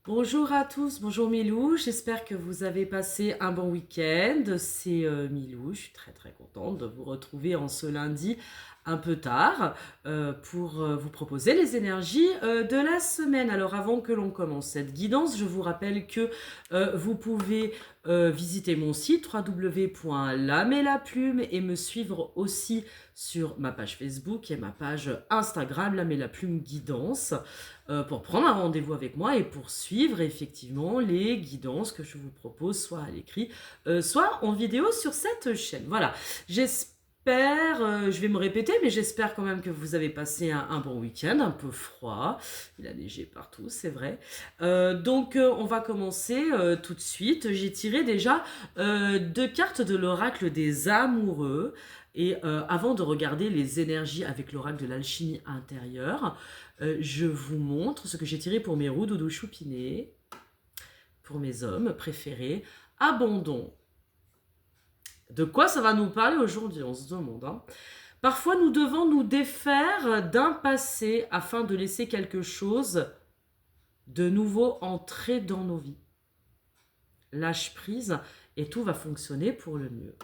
Bonjour à tous, bonjour Milou, j'espère que vous avez passé un bon week-end. C'est Milou, je suis très contente de vous retrouver en ce lundi un peu tard pour vous proposer les énergies de la semaine. Alors avant que l'on commence cette guidance, je vous rappelle que vous pouvez visiter mon site www.lamelaplume et me suivre aussi sur ma page Facebook et ma page Instagram, La Plume Guidance, pour prendre un rendez-vous avec moi et pour suivre effectivement les guidances que je vous propose, soit à l'écrit, soit en vidéo sur cette chaîne. Voilà, j'espère, je vais me répéter, mais j'espère quand même que vous avez passé un bon week-end, un peu froid. Il a neigé partout, c'est vrai. On va commencer tout de suite. J'ai tiré déjà deux cartes de l'oracle des amoureux. Et avant de regarder les énergies avec l'oracle de l'alchimie intérieure, je vous montre ce que j'ai tiré pour mes roues-doudou choupinés, pour mes hommes préférés. Abandon. De quoi ça va nous parler aujourd'hui, on se demande. Parfois, nous devons nous défaire d'un passé afin de laisser quelque chose de nouveau entrer dans nos vies. Lâche prise et tout va fonctionner pour le mieux.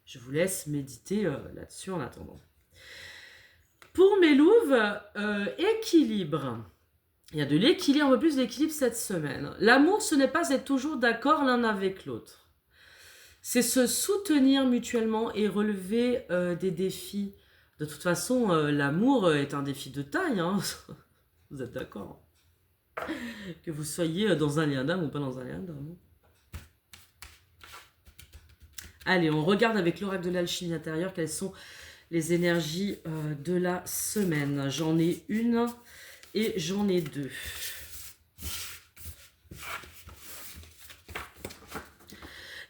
Je vous laisse méditer là-dessus en attendant. Pour mes louves, équilibre. Il y a de l'équilibre, un peu plus d'équilibre cette semaine. L'amour, ce n'est pas être toujours d'accord l'un avec l'autre. C'est se soutenir mutuellement et relever des défis. De toute façon, l'amour est un défi de taille. Hein. Vous êtes d'accord? Que vous soyez dans un lien d'âme ou pas dans un lien d'âme. Allez, on regarde avec l'oracle de l'alchimie intérieure quelles sont les énergies de la semaine. J'en ai une et j'en ai deux.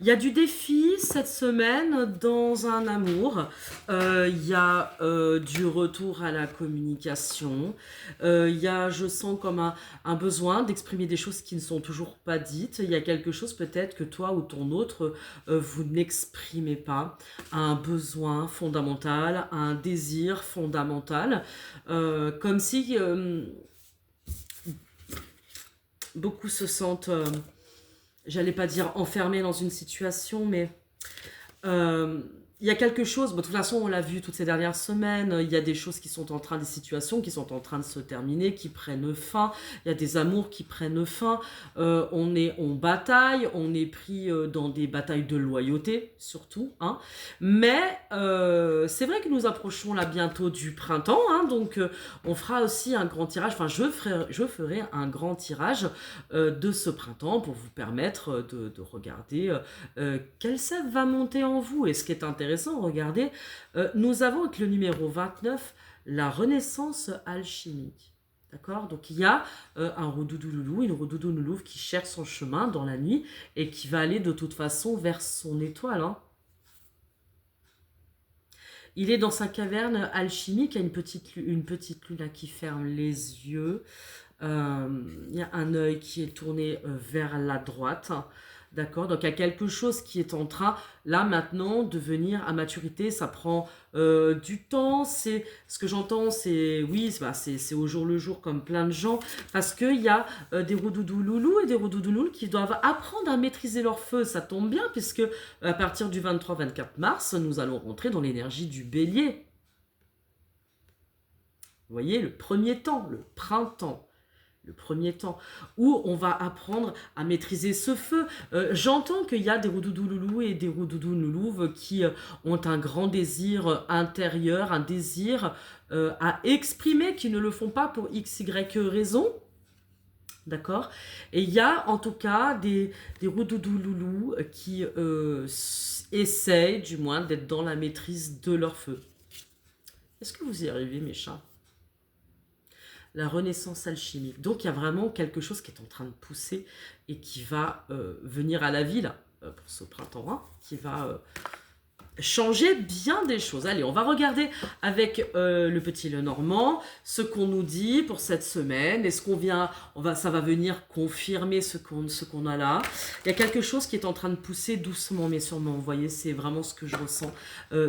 Il y a du défi cette semaine dans un amour. Il y a du retour à la communication. Il y a, je sens comme un besoin d'exprimer des choses qui ne sont toujours pas dites. Il y a quelque chose peut-être que toi ou ton autre, vous n'exprimez pas. Un besoin fondamental, un désir fondamental. Comme si beaucoup se sentent... j'allais pas dire enfermé dans une situation, mais il y a quelque chose, de toute façon on l'a vu toutes ces dernières semaines, il y a des choses qui sont en train, des situations qui sont en train de se terminer, qui prennent fin, il y a des amours qui prennent fin, on bataille, on est pris dans des batailles de loyauté surtout, hein. Mais c'est vrai que nous approchons là bientôt du printemps, hein, donc on fera aussi un grand tirage, enfin je ferai un grand tirage de ce printemps pour vous permettre de regarder quel sève va monter en vous. Et ce qui est intéressant, regardez, nous avons avec le numéro 29 la renaissance alchimique. D'accord? Donc il y a un roudoudou-loulou, une roudoudou-louve qui cherche son chemin dans la nuit et qui va aller de toute façon vers son étoile. Hein. Il est dans sa caverne alchimique, il y a une petite lune là, qui ferme les yeux. Il y a un œil qui est tourné vers la droite. D'accord? Donc il y a quelque chose qui est en train, là maintenant, de venir à maturité. Ça prend du temps. C'est ce que j'entends, c'est oui, c'est au jour le jour comme plein de gens. Parce qu'il y a des roudoudou loulous et des roudoudou loulous qui doivent apprendre à maîtriser leur feu. Ça tombe bien, puisque à partir du 23-24 mars, nous allons rentrer dans l'énergie du bélier. Vous voyez, le premier temps, le printemps. Le premier temps, où on va apprendre à maîtriser ce feu. J'entends qu'il y a des roudoudou loulous et des roudoudou loulouves qui ont un grand désir intérieur, un désir à exprimer, qui ne le font pas pour x, y raison. D'accord? Et il y a en tout cas des roudoudou loulous qui essayent, du moins, d'être dans la maîtrise de leur feu. Est-ce que vous y arrivez, mes chats? La renaissance alchimique. Donc il y a vraiment quelque chose qui est en train de pousser et qui va venir à la vie là, pour ce printemps, hein, qui va changer bien des choses. Allez, on va regarder avec le petit Lenormand ce qu'on nous dit pour cette semaine. Est-ce qu'on vient, ça va venir confirmer ce qu'on a là. Il y a quelque chose qui est en train de pousser doucement mais sûrement. Vous voyez, c'est vraiment ce que je ressens,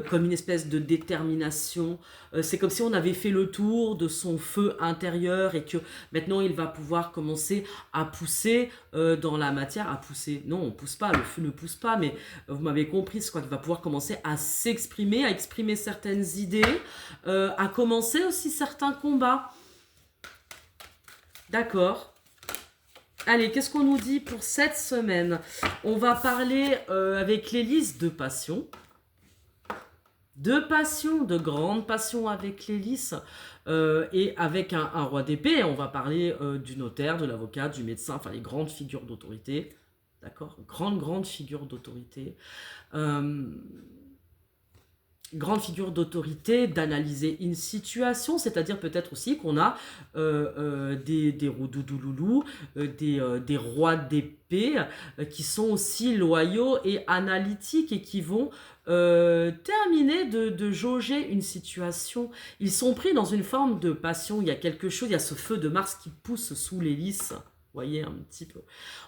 comme une espèce de détermination. C'est comme si on avait fait le tour de son feu intérieur et que maintenant il va pouvoir commencer à pousser dans la matière. À pousser, non, on pousse pas, le feu ne pousse pas, mais vous m'avez compris, c'est quoi, qu'il va pouvoir commencer à s'exprimer, à exprimer certaines idées, à commencer aussi certains combats. D'accord. Allez, qu'est-ce qu'on nous dit pour cette semaine? On va parler avec l'hélice de passion. De passion, de grande passion avec l'hélice. Et avec un roi d'épée, on va parler du notaire, de l'avocat, du médecin, enfin les grandes figures d'autorité. D'accord, grande figure d'autorité. Grande figure d'autorité, d'analyser une situation, c'est-à-dire peut-être aussi qu'on a des roudoudoulous, des rois d'épée qui sont aussi loyaux et analytiques et qui vont terminer de jauger une situation. Ils sont pris dans une forme de passion, il y a quelque chose, il y a ce feu de Mars qui pousse sous l'hélice. Vous voyez un petit peu.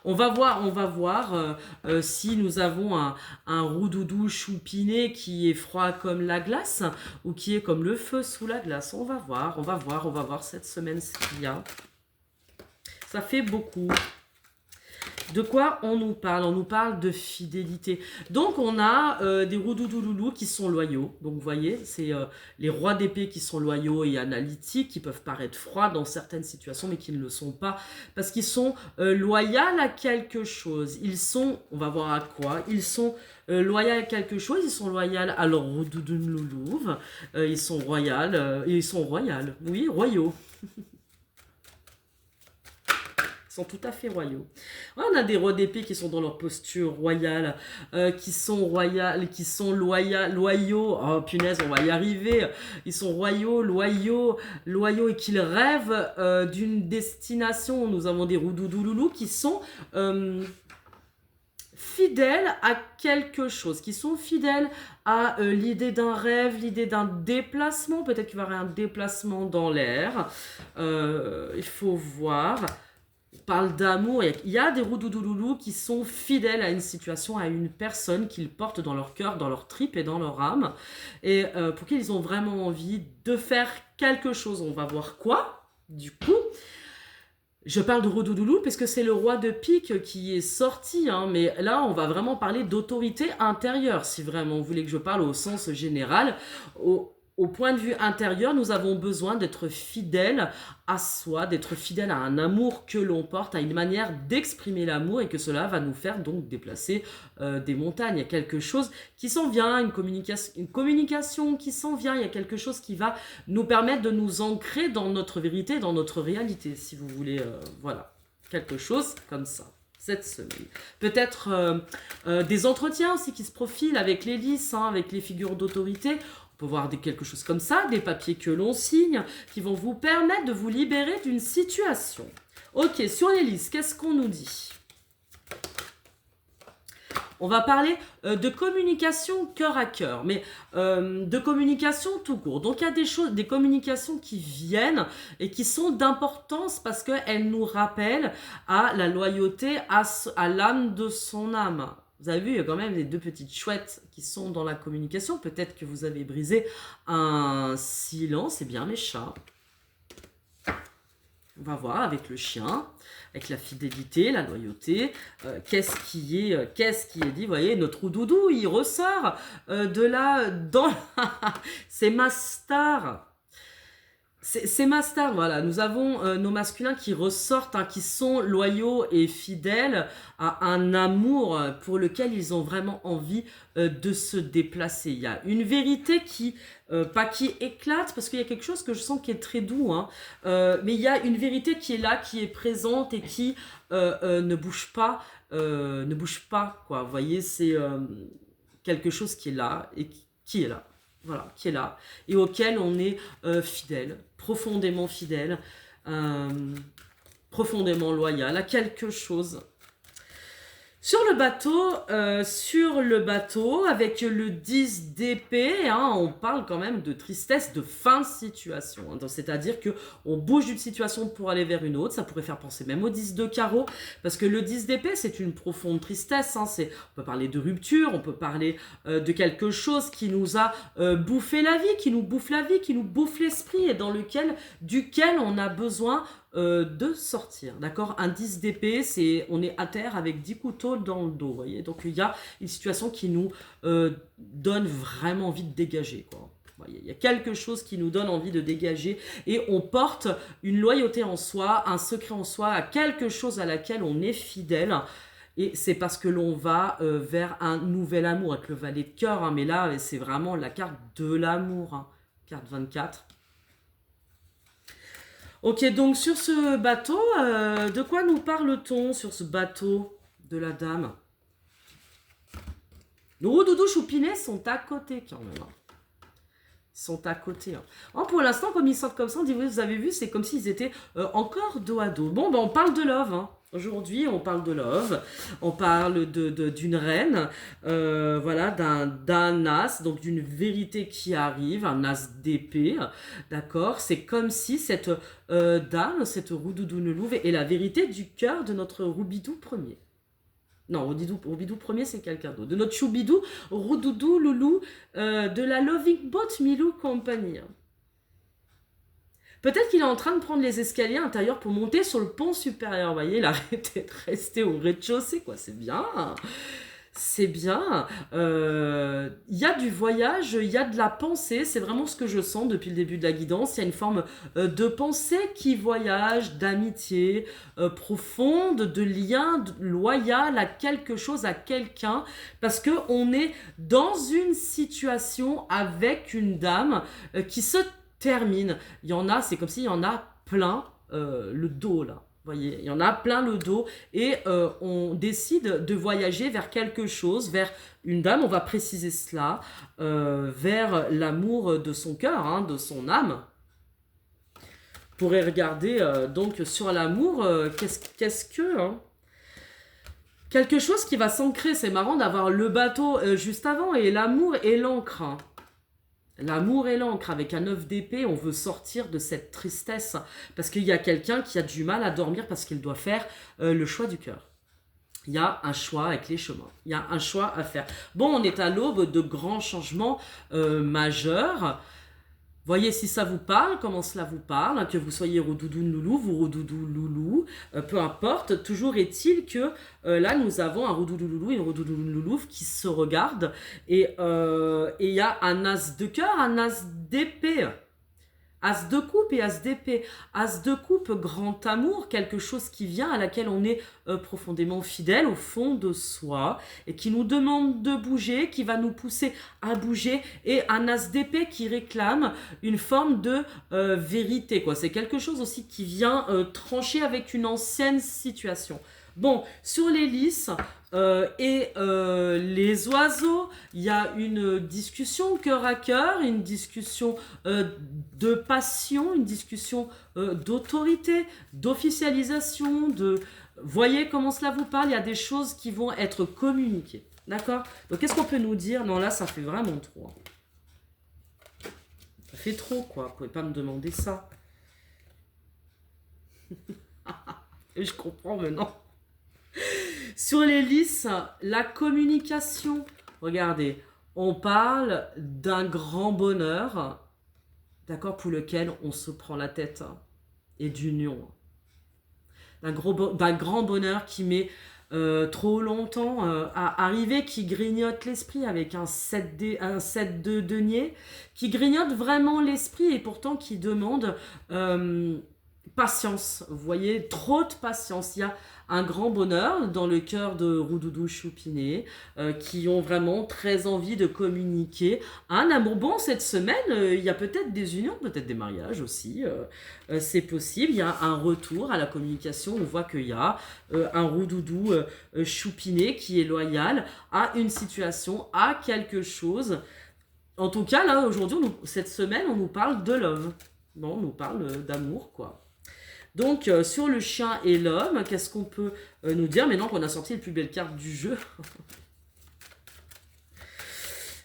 On va voir si nous avons un roudoudou choupiné qui est froid comme la glace ou qui est comme le feu sous la glace. On va voir cette semaine ce qu'il y a. Ça fait beaucoup. De quoi on nous parle? On nous parle de fidélité. Donc on a des roudoudoulous qui sont loyaux. Donc vous voyez, c'est les rois d'épée qui sont loyaux et analytiques, qui peuvent paraître froids dans certaines situations, mais qui ne le sont pas, parce qu'ils sont loyaux à quelque chose. Ils sont, on va voir à quoi, ils sont loyaux à quelque chose, ils sont loyaux à leur roudoudoulou, ils sont royaux, oui, royaux. Sont tout à fait royaux. Ouais, on a des rois d'épée qui sont dans leur posture royale, qui sont loyaux. Oh punaise, on va y arriver. Ils sont loyaux et qu'ils rêvent d'une destination. Nous avons des roudoudoulous qui sont fidèles à quelque chose, qui sont fidèles à l'idée d'un rêve, l'idée d'un déplacement. Peut-être qu'il va y avoir un déplacement dans l'air. Il faut voir. Parle d'amour, il y a des roudoudoulous qui sont fidèles à une situation, à une personne qu'ils portent dans leur cœur, dans leur tripes et dans leur âme, et pour qui ils ont vraiment envie de faire quelque chose. On va voir quoi, du coup. Je parle de roudoudoulou parce que c'est le roi de pique qui est sorti, hein, mais là on va vraiment parler d'autorité intérieure, si vraiment vous voulez que je parle au sens général. Au point de vue intérieur, nous avons besoin d'être fidèles à soi, d'être fidèles à un amour que l'on porte, à une manière d'exprimer l'amour, et que cela va nous faire donc déplacer des montagnes. Il y a quelque chose qui s'en vient, une communication qui s'en vient, il y a quelque chose qui va nous permettre de nous ancrer dans notre vérité, dans notre réalité, si vous voulez, voilà, quelque chose comme ça. Cette semaine. Peut-être des entretiens aussi qui se profilent avec l'hélice, hein, avec les figures d'autorité. On peut voir quelque chose comme ça, des papiers que l'on signe, qui vont vous permettre de vous libérer d'une situation. Ok, sur l'hélice, qu'est-ce qu'on nous dit? On va parler de communication cœur à cœur, mais de communication tout court. Donc il y a des communications qui viennent et qui sont d'importance parce qu'elles nous rappellent à la loyauté, à l'âme de son âme. Vous avez vu, il y a quand même les deux petites chouettes qui sont dans la communication. Peut-être que vous avez brisé un silence. C'est bien mes chats. On va voir avec le chien, avec la fidélité, la loyauté. Qu'est-ce qui est dit? Vous voyez, notre roudoudou, il ressort de là, c'est ma star. C'est ma star, voilà. Nous avons nos masculins qui ressortent, hein, qui sont loyaux et fidèles à un amour pour lequel ils ont vraiment envie de se déplacer. Il y a une vérité qui, pas qui éclate, parce qu'il y a quelque chose que je sens qui est très doux, hein, mais il y a une vérité qui est là, qui est présente et qui ne bouge pas, quoi. Vous voyez, c'est quelque chose qui est là et qui est là. Voilà, qui est là, et auquel on est fidèle, profondément fidèle, profondément loyal à quelque chose. Sur le bateau, avec le 10 d'épée, hein, on parle quand même de tristesse, de fin de situation. Hein. Donc, c'est-à-dire que on bouge d'une situation pour aller vers une autre. Ça pourrait faire penser même au 10 de carreau, parce que le 10 d'épée, c'est une profonde tristesse. Hein. On peut parler de rupture, on peut parler de quelque chose qui nous a bouffé la vie, qui nous bouffe la vie, qui nous bouffe l'esprit, et duquel on a besoin de sortir, d'accord. Un 10 d'épée, on est à terre avec 10 couteaux dans le dos, vous voyez. Donc il y a une situation qui nous donne vraiment envie de dégager, quoi. Voyez, il y a quelque chose qui nous donne envie de dégager, et on porte une loyauté en soi, un secret en soi, à quelque chose à laquelle on est fidèle. Et c'est parce que l'on va vers un nouvel amour avec le valet de cœur, hein. Mais là, c'est vraiment la carte de l'amour, hein. Carte 24. Ok, donc sur ce bateau, de quoi nous parle-t-on sur ce bateau de la dame? Les Roudoudou Choupinets sont à côté quand même. Hein. Ils sont à côté. Hein. Oh, pour l'instant, comme ils sortent comme ça, on dit, vous avez vu, c'est comme s'ils étaient encore dos à dos. Bon, ben, on parle de love. Hein. Aujourd'hui, on parle de love. On parle d'une reine, voilà, d'un as, donc d'une vérité qui arrive, un as d'épée, d'accord. C'est comme si cette dame, cette Roudoudou Louve, est la vérité du cœur de notre Roubidou premier. Non, Roubidou premier, c'est quelqu'un d'autre. De notre Choubidou, Roudoudou, Loulou, de la Loving Boat Milou Company. Peut-être qu'il est en train de prendre les escaliers intérieurs pour monter sur le pont supérieur. Vous voyez, il a arrêté de rester au rez-de-chaussée, quoi. C'est bien. C'est bien. Il y a du voyage, il y a de la pensée. C'est vraiment ce que je sens depuis le début de la guidance. Il y a une forme de pensée qui voyage, d'amitié profonde, de lien loyal à quelque chose, à quelqu'un. Parce qu'on est dans une situation avec une dame qui se termine. Il y en a, c'est comme s'il y en a plein le dos là. Vous voyez, il y en a plein le dos, et on décide de voyager vers quelque chose, vers une dame, on va préciser cela, vers l'amour de son cœur, hein, de son âme. On pourrait regarder donc sur l'amour, qu'est-ce que... Hein, quelque chose qui va s'ancrer, c'est marrant d'avoir le bateau juste avant, et l'amour et l'encre. Hein. L'amour et l'encre, avec un 9 d'épée, on veut sortir de cette tristesse. Parce qu'il y a quelqu'un qui a du mal à dormir parce qu'il doit faire le choix du cœur. Il y a un choix avec les chemins. Il y a un choix à faire. Bon, on est à l'aube de grands changements majeurs. Voyez si ça vous parle, comment cela vous parle, que vous soyez Roudoudou Loulou, vous Roudoudou Loulou, peu importe. Toujours est-il que là, nous avons un Roudoudou Loulou et une Roudoudou Loulou qui se regardent. Et il y a un as de cœur, un as d'épée. As de coupe et as d'épée. As de coupe, grand amour, quelque chose qui vient, à laquelle on est profondément fidèle au fond de soi, et qui nous demande de bouger, qui va nous pousser à bouger, et un as d'épée qui réclame une forme de vérité, quoi. C'est quelque chose aussi qui vient trancher avec une ancienne situation. Bon, sur les lys et les oiseaux, il y a une discussion cœur à cœur, une discussion de passion, une discussion d'autorité, d'officialisation, de... Voyez comment cela vous parle, il y a des choses qui vont être communiquées. D'accord? Donc qu'est-ce qu'on peut nous dire? Non, là, ça fait vraiment trop. Ça fait trop, quoi. Vous pouvez pas me demander ça. Et je comprends maintenant. Sur les lys, la communication. Regardez, on parle d'un grand bonheur, d'accord, pour lequel on se prend la tête, hein, et d'union. D'un grand bonheur qui met trop longtemps à arriver, qui grignote l'esprit avec un 7 de denier, qui grignote vraiment l'esprit, et pourtant qui demande patience. Vous voyez, trop de patience. Il y a un grand bonheur dans le cœur de Roudoudou Choupinet, qui ont vraiment très envie de communiquer un amour. Bon, cette semaine, il y a peut-être des unions, peut-être des mariages aussi, c'est possible. Il y a un retour à la communication. On voit qu'il y a un Roudoudou Choupinet qui est loyal à une situation, à quelque chose. En tout cas, là, aujourd'hui, cette semaine, on nous parle de love. Bon, on nous parle d'amour, quoi. Donc, sur le chien et l'homme, qu'est-ce qu'on peut nous dire maintenant qu'on a sorti les plus belles cartes du jeu?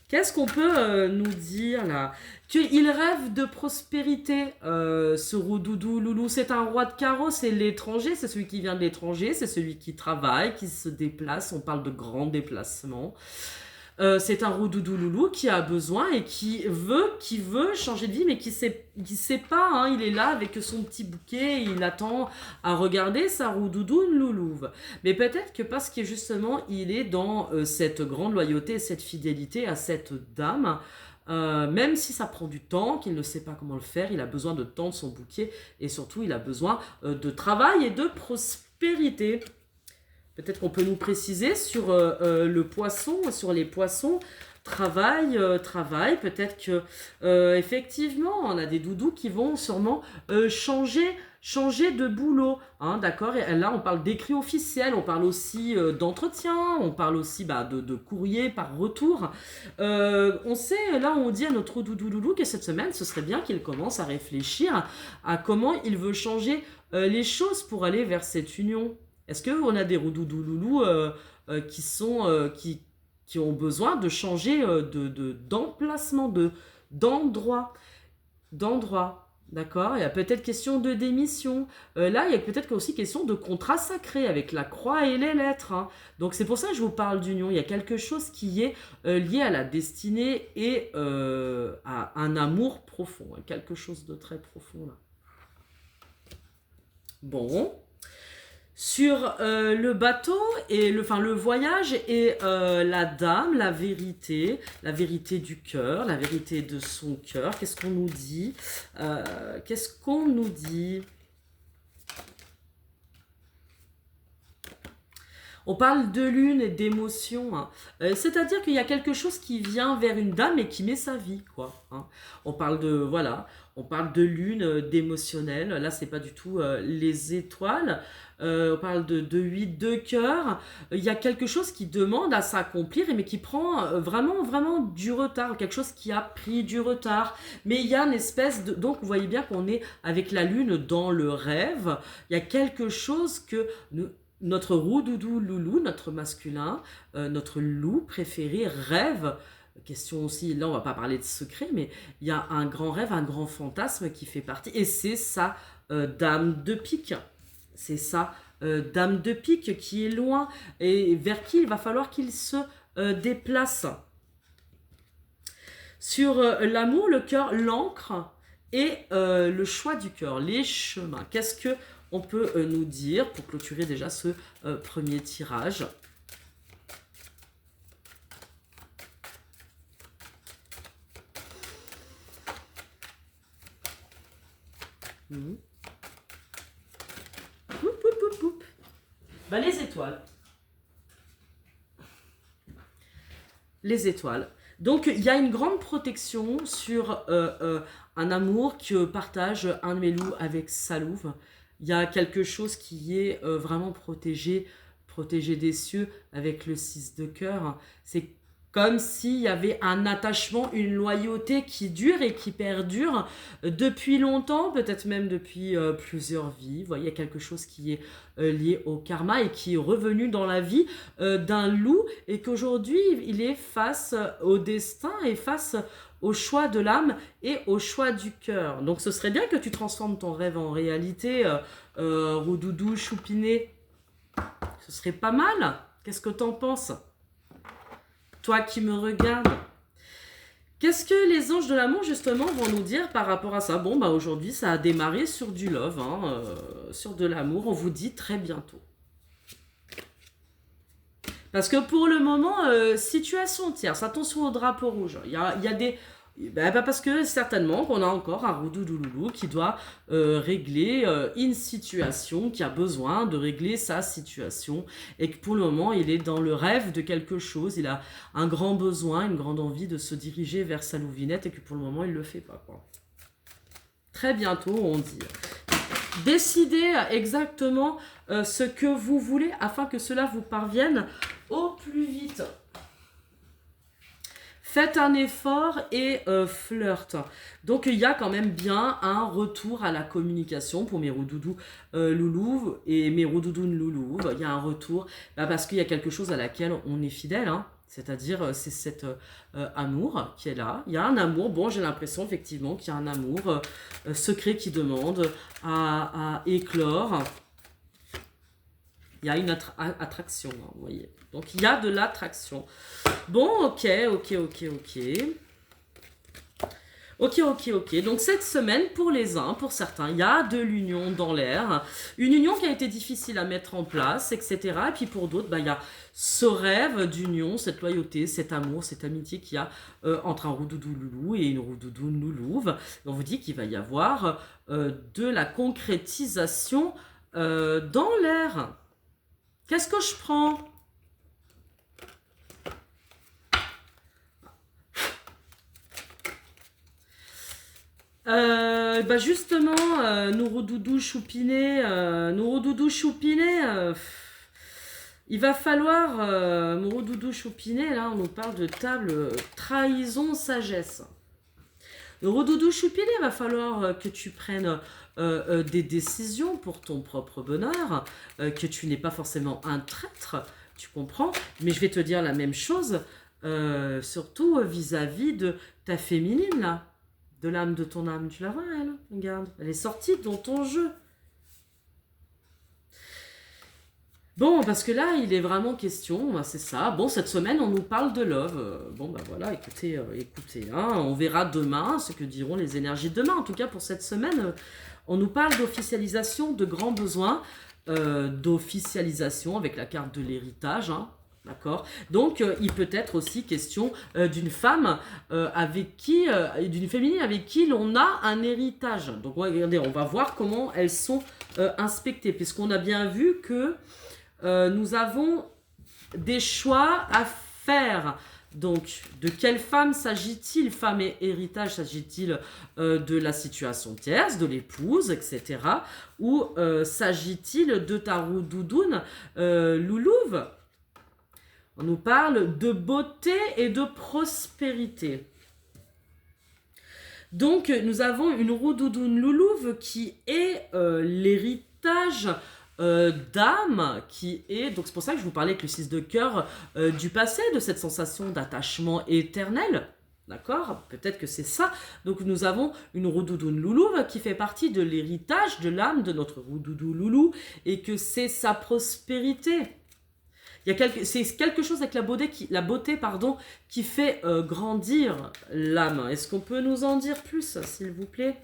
Qu'est-ce qu'on peut nous dire là? Qu'il rêve de prospérité, ce Roudoudou Loulou. C'est un roi de carreau, c'est l'étranger, c'est celui qui vient de l'étranger, c'est celui qui travaille, qui se déplace. On parle de grands déplacements. C'est un Roudoudou Loulou qui a besoin et qui veut changer de vie, mais qui sait pas. Hein, il est là avec son petit bouquet, il attend à regarder sa Roudoudou Loulouve. Mais peut-être que parce que justement, il est dans cette grande loyauté, cette fidélité à cette dame, même si ça prend du temps, qu'il ne sait pas comment le faire, il a besoin de tendre son bouquet et surtout, il a besoin de travail et de prospérité. Peut-être qu'on peut nous préciser sur le poisson, sur les poissons. Travail, peut-être que effectivement, on a des doudous qui vont sûrement changer de boulot. Hein, d'accord. Et là, on parle d'écrit officiel, on parle aussi d'entretien, on parle aussi de courrier par retour. On sait, là, on dit à notre doudou loulou que cette semaine, ce serait bien qu'il commence à réfléchir à comment il veut changer les choses pour aller vers cette union. Est-ce qu'on a des roudoudou loulous qui ont besoin de changer d'emplacement, d'endroit, d'accord? Il y a peut-être question de démission. Là, il y a peut-être aussi question de contrat sacré avec la croix et les lettres. Hein. Donc, c'est pour ça que je vous parle d'union. Il y a quelque chose qui est lié à la destinée et à un amour profond. Hein. Quelque chose de très profond, là. Bon. Sur le bateau et le voyage et la dame, la vérité du cœur, la vérité de son cœur. Qu'est-ce qu'on nous dit? On parle de lune et d'émotion. Hein. C'est-à-dire qu'il y a quelque chose qui vient vers une dame et qui met sa vie, quoi. Hein. On parle de lune, d'émotionnel. Là, c'est pas du tout les étoiles. On parle de 8 de cœur. Il y a quelque chose qui demande à s'accomplir, mais qui prend vraiment, vraiment du retard. Quelque chose qui a pris du retard. Mais il y a une espèce de... Donc, vous voyez bien qu'on est avec la lune dans le rêve. Il y a quelque chose que... Notre roudoudou loulou, notre masculin, notre loup préféré rêve. Question aussi, là on va pas parler de secret, mais il y a un grand rêve, un grand fantasme qui fait partie. Et c'est sa dame de pique. C'est sa dame de pique qui est loin et vers qui il va falloir qu'il se déplace. Sur l'amour, le cœur, l'encre et le choix du cœur, les chemins. Qu'est-ce que on peut nous dire pour clôturer déjà ce premier tirage? Les étoiles. Les étoiles. Donc, il y a une grande protection sur un amour que partage un de mes loups avec sa louve. Il y a quelque chose qui est vraiment protégé des cieux avec le 6 de cœur. C'est comme s'il y avait un attachement, une loyauté qui dure et qui perdure depuis longtemps, peut-être même depuis plusieurs vies. Vous voyez, il y a quelque chose qui est lié au karma et qui est revenu dans la vie d'un loup et qu'aujourd'hui, il est face au destin et face au choix de l'âme et au choix du cœur. Donc ce serait bien que tu transformes ton rêve en réalité, Roudoudou, Choupinet. Ce serait pas mal. Qu'est-ce que t'en penses? Toi qui me regardes. Qu'est-ce que les anges de l'amour, justement, vont nous dire par rapport à ça? Bon, aujourd'hui, ça a démarré sur du love, hein, sur de l'amour. On vous dit très bientôt. Parce que pour le moment, situation tierce, attention au drapeau rouge. Il y a des... parce que certainement qu'on a encore un roudoudouloulou qui doit régler une situation, qui a besoin de régler sa situation et que pour le moment il est dans le rêve de quelque chose, il a un grand besoin, une grande envie de se diriger vers sa louvinette et que pour le moment il ne le fait pas, quoi. Très bientôt on dit. Décidez exactement ce que vous voulez afin que cela vous parvienne au plus vite. Faites un effort et flirt. Donc il y a quand même bien un retour à la communication pour mes roudoudous loulous et mes roudoudounes loulous. Il y a un retour parce qu'il y a quelque chose à laquelle on est fidèle. Hein. C'est-à-dire c'est cet amour qui est là. Il y a un amour, bon j'ai l'impression effectivement qu'il y a un amour secret qui demande à éclore. Il y a une attraction, hein, vous voyez. Donc il y a de l'attraction. Bon, ok. Ok. Donc cette semaine, pour les uns, pour certains, il y a de l'union dans l'air. Une union qui a été difficile à mettre en place, etc. Et puis pour d'autres, il y a ce rêve d'union, cette loyauté, cet amour, cette amitié qu'il y a entre un roudoudou loulou et une roudoudou loulouve. On vous dit qu'il va y avoir de la concrétisation dans l'air. Qu'est-ce que je prends ? Justement, nos roudoudous choupinés, il va falloir, mon roudoudou choupiné, là, on nous parle de table trahison, sagesse. Le roudoudou choupiné, il va falloir que tu prennes des décisions pour ton propre bonheur, que tu n'es pas forcément un traître, tu comprends, mais je vais te dire la même chose, surtout vis-à-vis de ta féminine, là. De l'âme de ton âme, tu la vois, elle, regarde, elle est sortie dans ton jeu. Bon, parce que là, il est vraiment question, c'est ça. Bon, cette semaine, on nous parle de love. Voilà, écoutez, hein, on verra demain ce que diront les énergies de demain. En tout cas, pour cette semaine, on nous parle d'officialisation de grands besoins, d'officialisation avec la carte de l'héritage, hein. D'accord. Donc, il peut être aussi question d'une femme avec qui, d'une féminine avec qui l'on a un héritage. Donc, regardez, on va voir comment elles sont inspectées, puisqu'on a bien vu que nous avons des choix à faire. Donc, de quelle femme s'agit-il? Femme et héritage, s'agit-il de la situation tierce, de l'épouse, etc. Ou s'agit-il de ta roudoudoune loulouve? On nous parle de beauté et de prospérité. Donc, nous avons une roudoudoune loulouve qui est l'héritage d'âme, qui est... Donc, c'est pour ça que je vous parlais avec le 6 de cœur du passé, de cette sensation d'attachement éternel. D'accord? Peut-être que c'est ça. Donc, nous avons une roudoudoune loulouve qui fait partie de l'héritage de l'âme de notre roudoudou loulou et que c'est sa prospérité. C'est quelque chose avec la beauté qui fait grandir l'âme. Est-ce qu'on peut nous en dire plus, s'il vous plaît?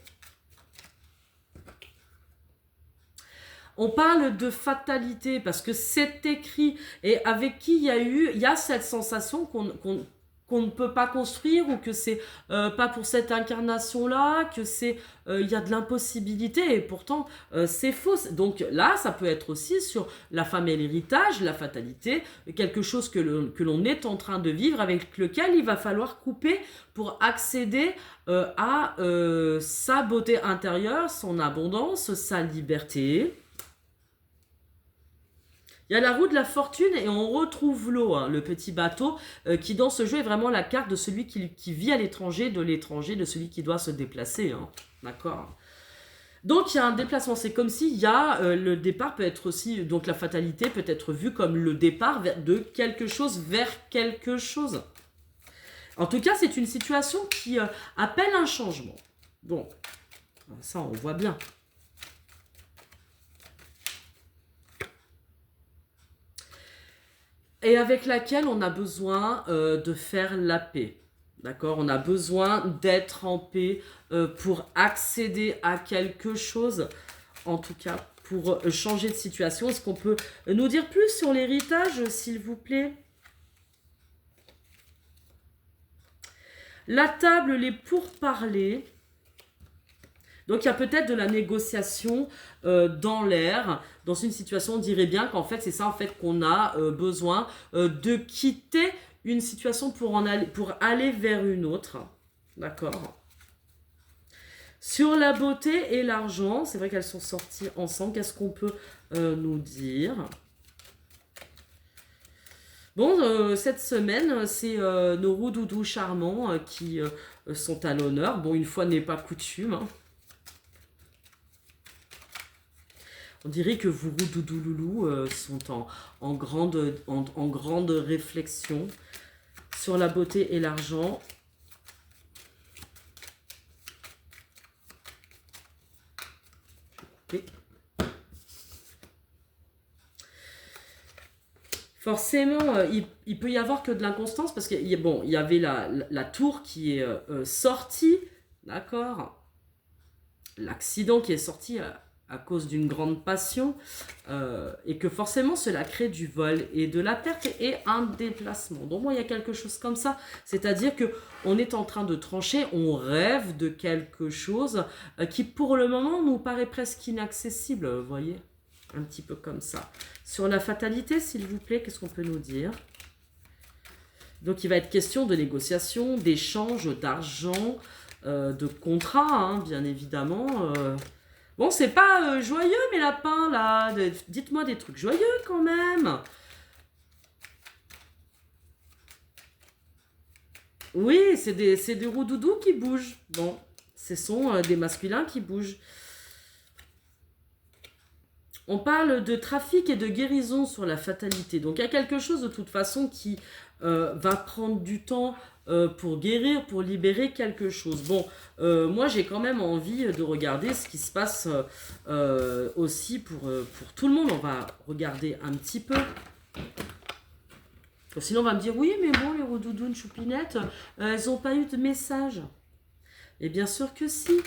On parle de fatalité parce que c'est écrit et avec qui il y a cette sensation qu'on ne peut pas construire ou que c'est pas pour cette incarnation-là, que c'est il y a de l'impossibilité et pourtant c'est faux. Donc là, ça peut être aussi sur la femme et l'héritage, la fatalité, quelque chose que l'on est en train de vivre avec lequel il va falloir couper pour accéder à sa beauté intérieure, son abondance, sa liberté. Il y a la roue de la fortune et on retrouve l'eau, hein, le petit bateau, qui dans ce jeu est vraiment la carte de celui qui vit à l'étranger, de celui qui doit se déplacer. Hein. D'accord. Donc il y a un déplacement, c'est comme s'il y a le départ peut être aussi, donc la fatalité peut être vue comme le départ de quelque chose vers quelque chose. En tout cas, c'est une situation qui appelle un changement. Bon, ça on voit bien. Et avec laquelle on a besoin de faire la paix. D'accord? On a besoin d'être en paix pour accéder à quelque chose, en tout cas pour changer de situation. Est-ce qu'on peut nous dire plus sur l'héritage, s'il vous plaît? La table, les pourparlers. Donc il y a peut-être de la négociation dans l'air, dans une situation, on dirait bien qu'en fait c'est ça en fait qu'on a besoin de quitter une situation pour aller vers une autre. D'accord. Sur la beauté et l'argent, c'est vrai qu'elles sont sorties ensemble. Qu'est-ce qu'on peut nous dire? Bon, cette semaine, c'est nos roudoudous charmants qui sont à l'honneur. Bon, une fois n'est pas coutume, hein. On dirait que vos roudoudous loulous sont en grande réflexion sur la beauté et l'argent. Et forcément, il peut y avoir que de l'inconstance parce qu'il bon, il y avait la tour qui est sortie, d'accord? L'accident qui est sorti à cause d'une grande passion et que forcément cela crée du vol et de la perte et un déplacement. Donc moi, il y a quelque chose comme ça, c'est-à-dire que on est en train de trancher, on rêve de quelque chose qui pour le moment nous paraît presque inaccessible, vous voyez, un petit peu comme ça. Sur la fatalité, s'il vous plaît, qu'est-ce qu'on peut nous dire? Donc il va être question de négociation, d'échange, d'argent, de contrat, hein, bien évidemment. Bon, c'est pas joyeux mes lapins là, dites-moi des trucs joyeux quand même. Oui, c'est des roudoudous qui bougent. Bon, ce sont des masculins qui bougent. On parle de trafic et de guérison sur la fatalité. Donc il y a quelque chose de toute façon qui va prendre du temps pour guérir, pour libérer quelque chose. Bon, moi j'ai quand même envie de regarder ce qui se passe aussi pour tout le monde. On va regarder un petit peu. Sinon on va me dire, oui mais bon les roudoudounes choupinettes, elles n'ont pas eu de message. Et bien sûr que si.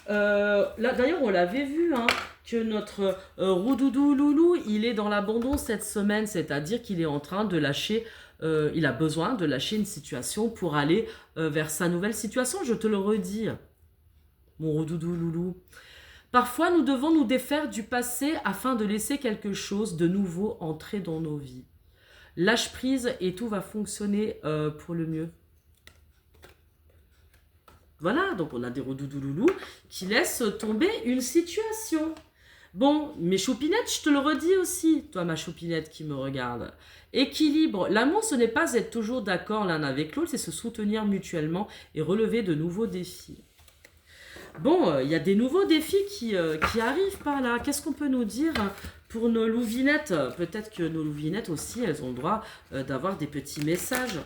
Là, d'ailleurs, on l'avait vu, hein, que notre roudoudou loulou, il est dans l'abandon cette semaine, c'est-à-dire qu'il est en train de lâcher, il a besoin de lâcher une situation pour aller vers sa nouvelle situation, je te le redis, mon roudoudou loulou. Parfois, nous devons nous défaire du passé afin de laisser quelque chose de nouveau entrer dans nos vies. Lâche prise et tout va fonctionner pour le mieux. Voilà, donc on a des roudoudous loulous qui laissent tomber une situation. Bon, mes choupinettes, je te le redis aussi, toi ma choupinette qui me regarde. Équilibre. L'amour, ce n'est pas être toujours d'accord l'un avec l'autre, c'est se soutenir mutuellement et relever de nouveaux défis. Bon, il y a des nouveaux défis qui arrivent par là. Qu'est-ce qu'on peut nous dire pour nos louvinettes? Peut-être que nos louvinettes aussi, elles ont le droit d'avoir des petits messages.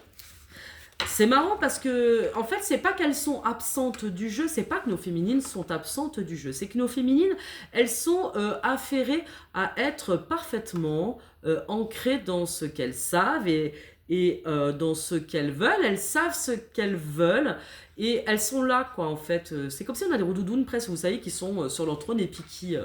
C'est marrant parce que, en fait, c'est pas qu'elles sont absentes du jeu, c'est pas que nos féminines sont absentes du jeu, c'est que nos féminines, elles sont affairées à être parfaitement ancrées dans ce qu'elles savent et dans ce qu'elles veulent. Elles savent ce qu'elles veulent et elles sont là, quoi, en fait. C'est comme si on a des roudoudounes presque, vous savez, qui sont sur leur trône et puis qui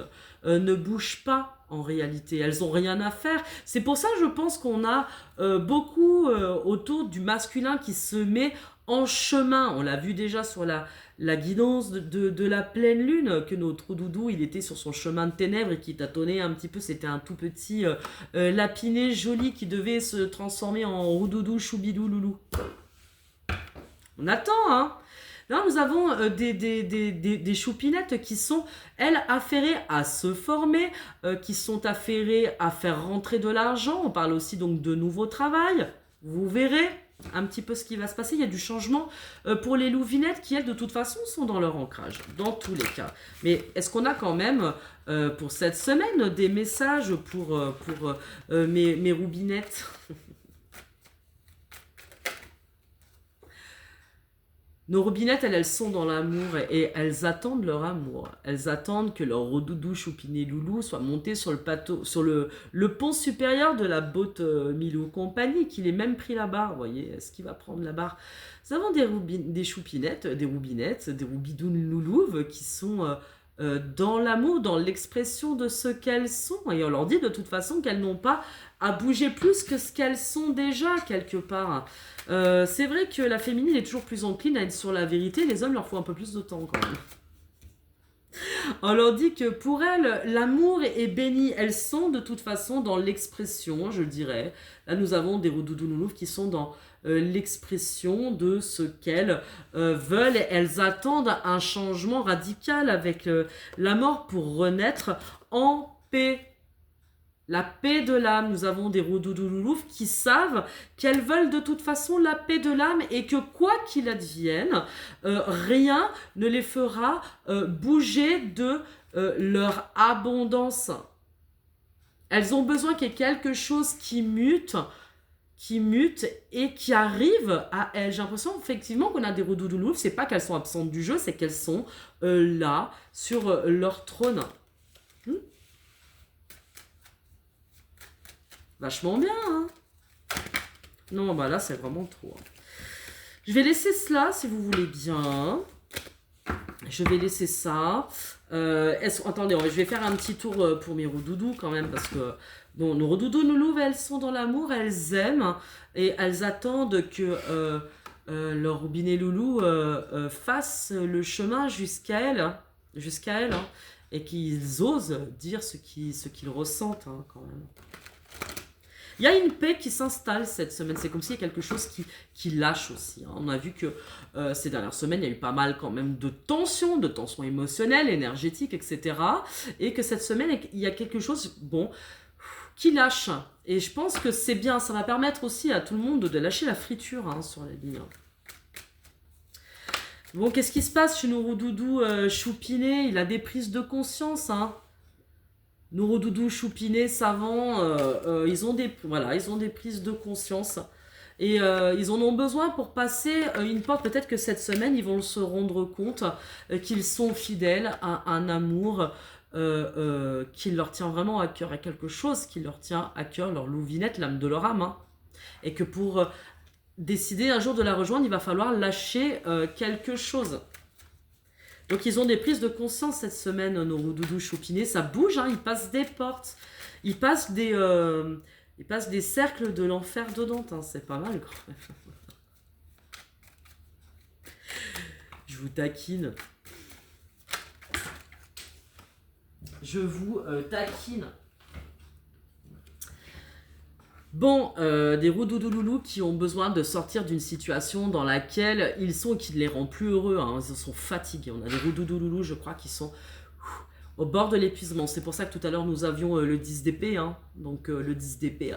ne bougent pas. En réalité, elles n'ont rien à faire. C'est pour ça, je pense qu'on a beaucoup autour du masculin qui se met en chemin. On l'a vu déjà sur la guidance de la pleine lune, que notre doudou, il était sur son chemin de ténèbres et qui tâtonnait un petit peu. C'était un tout petit lapiné joli qui devait se transformer en roudoudou, choubidou, loulou. On attend, hein. Là, nous avons des choupinettes qui sont, elles, affairées à se former, qui sont affairées à faire rentrer de l'argent. On parle aussi donc de nouveau travail. Vous verrez un petit peu ce qui va se passer. Il y a du changement pour les louvinettes qui, elles, de toute façon, sont dans leur ancrage, dans tous les cas. Mais est-ce qu'on a quand même, pour cette semaine, des messages pour mes roubinettes? Nos robinettes, elles sont dans l'amour et elles attendent leur amour. Elles attendent que leur rodoudou choupiné loulou soit monté sur le pont supérieur de la botte Milou compagnie, qu'il ait même pris la barre. Vous voyez, est-ce qu'il va prendre la barre? Nous avons des choupinettes, des roubinettes, des roubidounes loulouves qui sont dans l'amour, dans l'expression de ce qu'elles sont. Et on leur dit de toute façon qu'elles n'ont pas à bouger plus que ce qu'elles sont déjà, quelque part. C'est vrai que la féminine est toujours plus encline à être sur la vérité, les hommes leur font un peu plus de temps quand même. On leur dit que pour elles, l'amour est béni. Elles sont de toute façon dans l'expression, je dirais. Là, nous avons des roudoudounounous qui sont dans l'expression de ce qu'elles veulent. Elles attendent un changement radical avec la mort pour renaître en paix. La paix de l'âme. Nous avons des roudoudoulous qui savent qu'elles veulent de toute façon la paix de l'âme et que quoi qu'il advienne, rien ne les fera bouger de leur abondance. Elles ont besoin qu'il y ait quelque chose qui mute et qui arrive à elles. J'ai l'impression effectivement qu'on a des roudoudoulous, c'est pas qu'elles sont absentes du jeu, c'est qu'elles sont là sur leur trône. Vachement bien, hein. Non, bah là, c'est vraiment trop. Hein. Je vais laisser cela, si vous voulez bien. Je vais laisser ça. Attendez, je vais faire un petit tour pour mes roudoudous quand même, parce que bon, nos roudoudous, elles sont dans l'amour, elles aiment, et elles attendent que leur robinet loulou fasse le chemin jusqu'à elles, hein, et qu'ils osent dire ce qu'ils ressentent, hein, quand même. Il y a une paix qui s'installe cette semaine. C'est comme s'il y a quelque chose qui lâche aussi. Hein. On a vu que ces dernières semaines, il y a eu pas mal quand même de tensions émotionnelles, énergétiques, etc. Et que cette semaine, il y a quelque chose, bon, qui lâche. Et je pense que c'est bien. Ça va permettre aussi à tout le monde de lâcher la friture, hein, sur les lignes. Bon, qu'est-ce qui se passe chez nos roudoudous choupinés? Il a des prises de conscience, hein. Nos roudoudous choupinés, savants, ils ont des prises de conscience. Et ils en ont besoin pour passer une porte. Peut-être que cette semaine, ils vont se rendre compte qu'ils sont fidèles à un amour qui leur tient vraiment à cœur. À quelque chose qui leur tient à cœur, leur louvinette, l'âme de leur âme. Hein. Et que pour décider un jour de la rejoindre, il va falloir lâcher quelque chose. Donc ils ont des prises de conscience cette semaine, nos roudoudous choupinés. Ça bouge, hein, ils passent des portes. Ils passent des cercles de l'enfer de Dante. Hein, c'est pas mal, quand même. Je vous taquine. Je vous taquine. Bon, des roudoudoulous qui ont besoin de sortir d'une situation dans laquelle ils sont et qui ne les rend plus heureux. Hein, ils sont fatigués. On a des roudoudoulous, je crois, qui sont au bord de l'épuisement. C'est pour ça que tout à l'heure, nous avions le 10 d'épée. Hein. Donc, le 10 d'épée,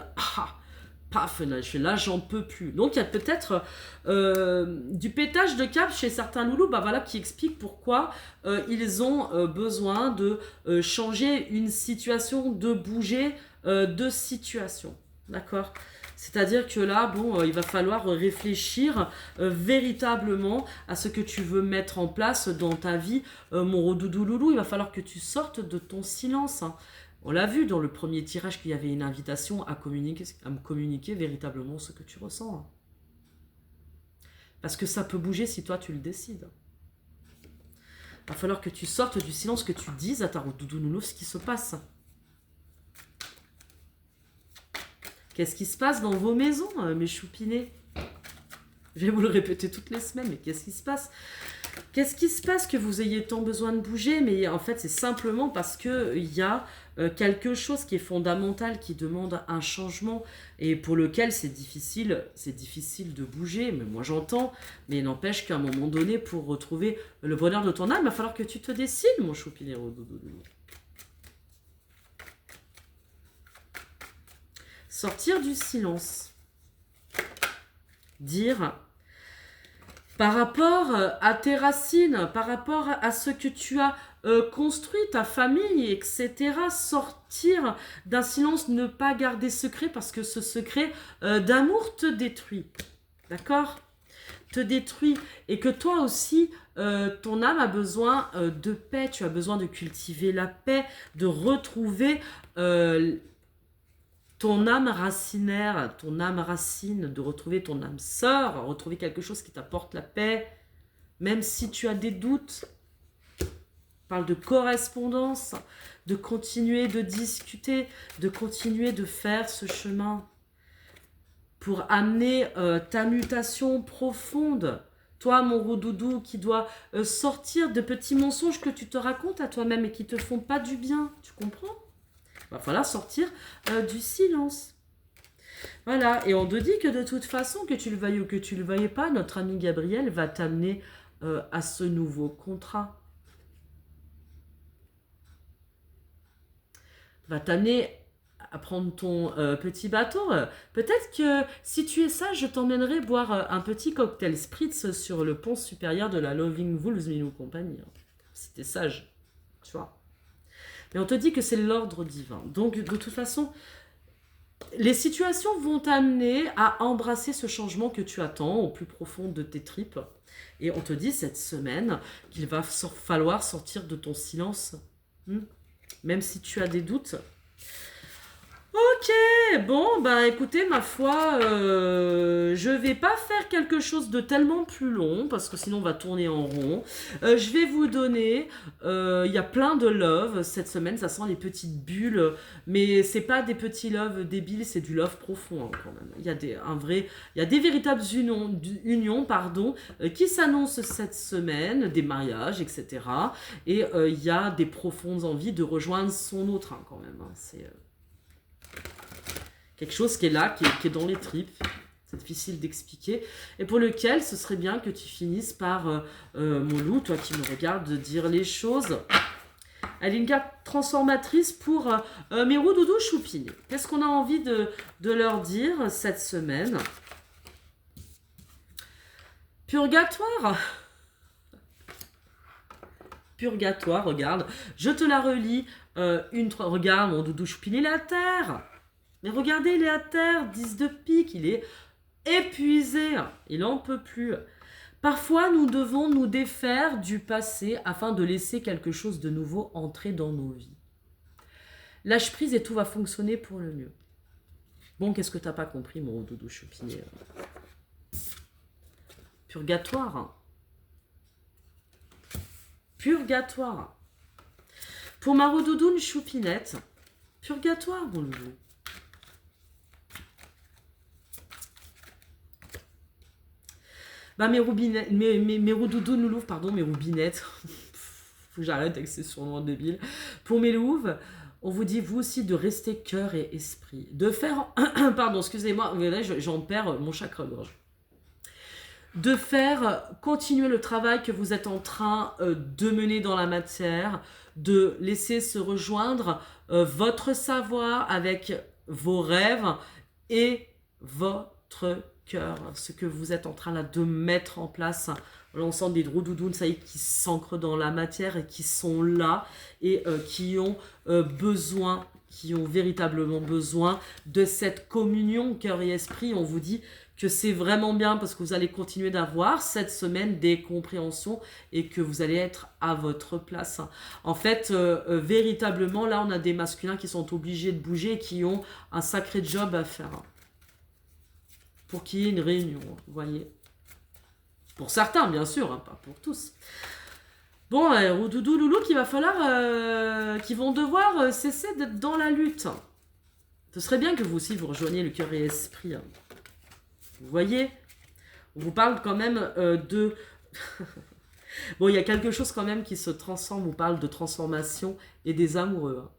paf, là, j'en peux plus. Donc, il y a peut-être du pétage de câble chez certains loulous, bah, voilà, qui explique pourquoi ils ont besoin de changer une situation, de bouger de situation. D'accord. C'est-à-dire que là, bon, il va falloir réfléchir véritablement à ce que tu veux mettre en place dans ta vie, mon rodoudou loulou. Il va falloir que tu sortes de ton silence. Hein. On l'a vu dans le premier tirage qu'il y avait une invitation à me communiquer véritablement ce que tu ressens. Hein. Parce que ça peut bouger si toi tu le décides. Il va falloir que tu sortes du silence, que tu dises à ta rodoudou loulou ce qui se passe. Qu'est-ce qui se passe dans vos maisons, mes choupinés? Je vais vous le répéter toutes les semaines, mais qu'est-ce qui se passe? Qu'est-ce qui se passe que vous ayez tant besoin de bouger? Mais en fait, c'est simplement parce qu'il y a quelque chose qui est fondamental, qui demande un changement, et pour lequel c'est difficile de bouger. Mais moi, j'entends, mais il n'empêche qu'à un moment donné, pour retrouver le bonheur de ton âme, il va falloir que tu te décides, mon choupiné. Sortir du silence. Dire, par rapport à tes racines, par rapport à ce que tu as construit, ta famille, etc. Sortir d'un silence, ne pas garder secret, parce que ce secret d'amour te détruit. D'accord ? Te détruit. Et que toi aussi, ton âme a besoin de paix. Tu as besoin de cultiver la paix, de retrouver ton âme racinaire, ton âme racine, de retrouver ton âme sœur, retrouver quelque chose qui t'apporte la paix, même si tu as des doutes. Parle de correspondance, de continuer de discuter, de continuer de faire ce chemin pour amener ta mutation profonde. Toi, mon rodoudou, qui doit sortir de petits mensonges que tu te racontes à toi-même et qui te font pas du bien. Tu comprends ? Il va falloir sortir du silence. Voilà, et on te dit que de toute façon, que tu le veuilles ou que tu le veuilles pas, notre ami Gabriel va t'amener à ce nouveau contrat. Va t'amener à prendre ton petit bateau. Peut-être que si tu es sage, je t'emmènerai boire un petit cocktail spritz sur le pont supérieur de la Loving Wolves Minou Company. Hein. Si t'es sage, tu vois. Mais on te dit que c'est l'ordre divin. Donc, de toute façon, les situations vont t'amener à embrasser ce changement que tu attends au plus profond de tes tripes. Et on te dit cette semaine qu'il va falloir sortir de ton silence. Même si tu as des doutes. Ok, bon, bah écoutez, ma foi, je vais pas faire quelque chose de tellement plus long, parce que sinon on va tourner en rond. Je vais vous donner, il y a plein de love cette semaine, ça sent les petites bulles, mais c'est pas des petits love débiles, c'est du love profond hein, quand même. Il y a des véritables unions, qui s'annoncent cette semaine, des mariages, etc. Et il y a des profondes envies de rejoindre son autre hein, quand même. Hein, c'est quelque chose qui est là, qui est dans les tripes. C'est difficile d'expliquer. Et pour lequel ce serait bien que tu finisses par, mon loup, toi qui me regardes, de dire les choses. Elle est une carte transformatrice pour mes roudoudous choupines. Qu'est-ce qu'on a envie de leur dire cette semaine? Purgatoire. Purgatoire, regarde. Je te la relis. Regarde, mon doudou choupine, il est à terre. Mais regardez, il est à terre, 10 de pique, il est épuisé, il n'en peut plus. Parfois, nous devons nous défaire du passé afin de laisser quelque chose de nouveau entrer dans nos vies. Lâche prise et tout va fonctionner pour le mieux. Bon, qu'est-ce que t'as pas compris, mon doudou choupiné? Purgatoire. Hein. Purgatoire. Pour ma roudoudoune choupinette, purgatoire, mon loulou. Bah, mes roudoudous louves, pardon, mes roubinettes. Faut que j'arrête avec ces surnoms débiles. Pour mes louves, on vous dit, vous aussi, de rester cœur et esprit. De faire... pardon, excusez-moi, j'en perds mon chakra-gorge. De faire continuer le travail que vous êtes en train de mener dans la matière, de laisser se rejoindre votre savoir avec vos rêves et votre cœur, ce que vous êtes en train là, de mettre en place, l'ensemble des roudoudounes, ça y est, qui s'ancrent dans la matière et qui sont là et qui ont besoin, qui ont véritablement besoin de cette communion cœur et esprit. On vous dit que c'est vraiment bien parce que vous allez continuer d'avoir cette semaine des compréhensions et que vous allez être à votre place. En fait, véritablement, là, on a des masculins qui sont obligés de bouger et qui ont un sacré job à faire. Pour qu'il y ait une réunion, vous voyez. Pour certains, bien sûr, hein, pas pour tous. Bon, roudoudou, loulou, qu'il va falloir... qui vont devoir cesser d'être dans la lutte. Ce serait bien que vous aussi, vous rejoigniez le cœur et l'esprit. Hein. Vous voyez, on vous parle quand même de... bon, il y a quelque chose quand même qui se transforme, on vous parle de transformation et des amoureux. Hein.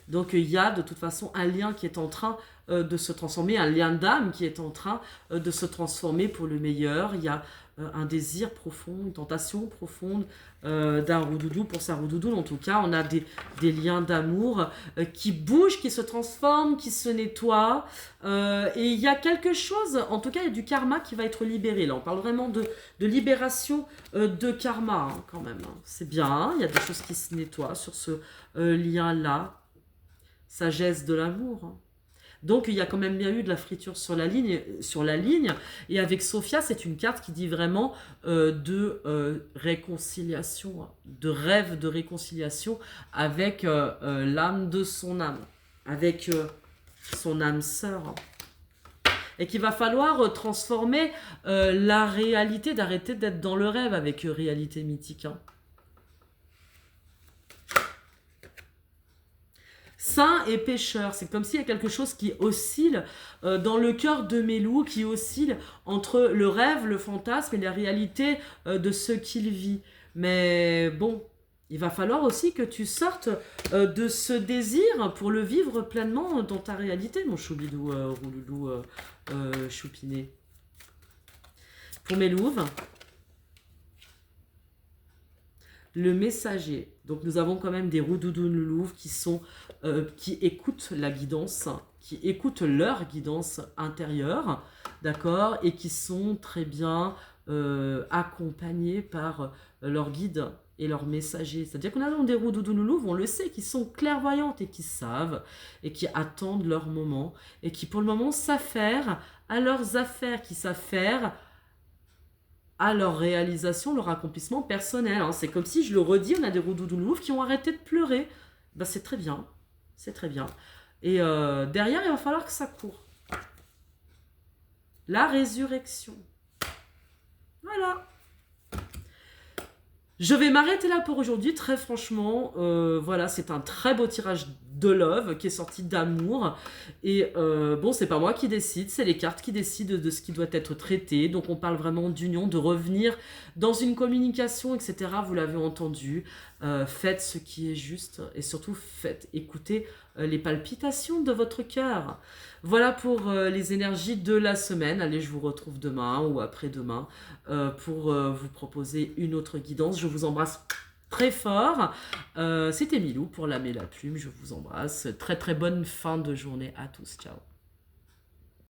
Donc il y a de toute façon un lien qui est en train de se transformer, un lien d'âme qui est en train de se transformer pour le meilleur. Il y a un désir profond, une tentation profonde d'un roudoudou pour sa roudoudou. En tout cas, on a des liens d'amour qui bougent, qui se transforment, qui se nettoient. Et il y a quelque chose, en tout cas, il y a du karma qui va être libéré. Là, on parle vraiment de libération de karma hein, quand même. Hein. C'est bien, hein, il y a des choses qui se nettoient sur ce lien-là. Sagesse de l'amour. Hein. Donc, il y a quand même bien eu de la friture sur la ligne. Et avec Sophia, c'est une carte qui dit vraiment de réconciliation, hein, de rêve de réconciliation avec l'âme de son âme, avec son âme sœur. Hein. Et qu'il va falloir transformer la réalité, d'arrêter d'être dans le rêve avec réalité mythique. Hein. Saint et pécheur, c'est comme s'il y a quelque chose qui oscille dans le cœur de mes loups, qui oscille entre le rêve, le fantasme et la réalité de ce qu'il vit. Mais bon, il va falloir aussi que tu sortes de ce désir pour le vivre pleinement dans ta réalité, mon choubidou, rouloulou, choupiné. Pour mes louves, le messager. Donc nous avons quand même des roudoudouloulouf qui écoutent la guidance, qui écoutent leur guidance intérieure, d'accord, et qui sont très bien accompagnés par leur guide et leur messager. C'est-à-dire qu'on a des roudoudouloulouf, on le sait, qui sont clairvoyantes et qui savent et qui attendent leur moment et qui pour le moment s'affairent à leurs affaires, qui s'affairent à leur réalisation, leur accomplissement personnel. Hein. C'est comme si, je le redis, on a des roudoudouloulouf qui ont arrêté de pleurer. Ben, c'est très bien, c'est très bien. Et derrière, il va falloir que ça court. La résurrection. Voilà. Je vais m'arrêter là pour aujourd'hui, très franchement. Voilà, c'est un très beau tirage de love qui est sorti d'amour. Et bon, c'est pas moi qui décide, c'est les cartes qui décident de ce qui doit être traité. Donc on parle vraiment d'union, de revenir dans une communication, etc. Vous l'avez entendu. Faites ce qui est juste et surtout faites écouter les palpitations de votre cœur. Voilà pour les énergies de la semaine. Allez, je vous retrouve demain ou après-demain pour vous proposer une autre guidance. Je vous embrasse très fort. C'était Milou pour l'âme et la plume. Je vous embrasse. Très très bonne fin de journée à tous. Ciao.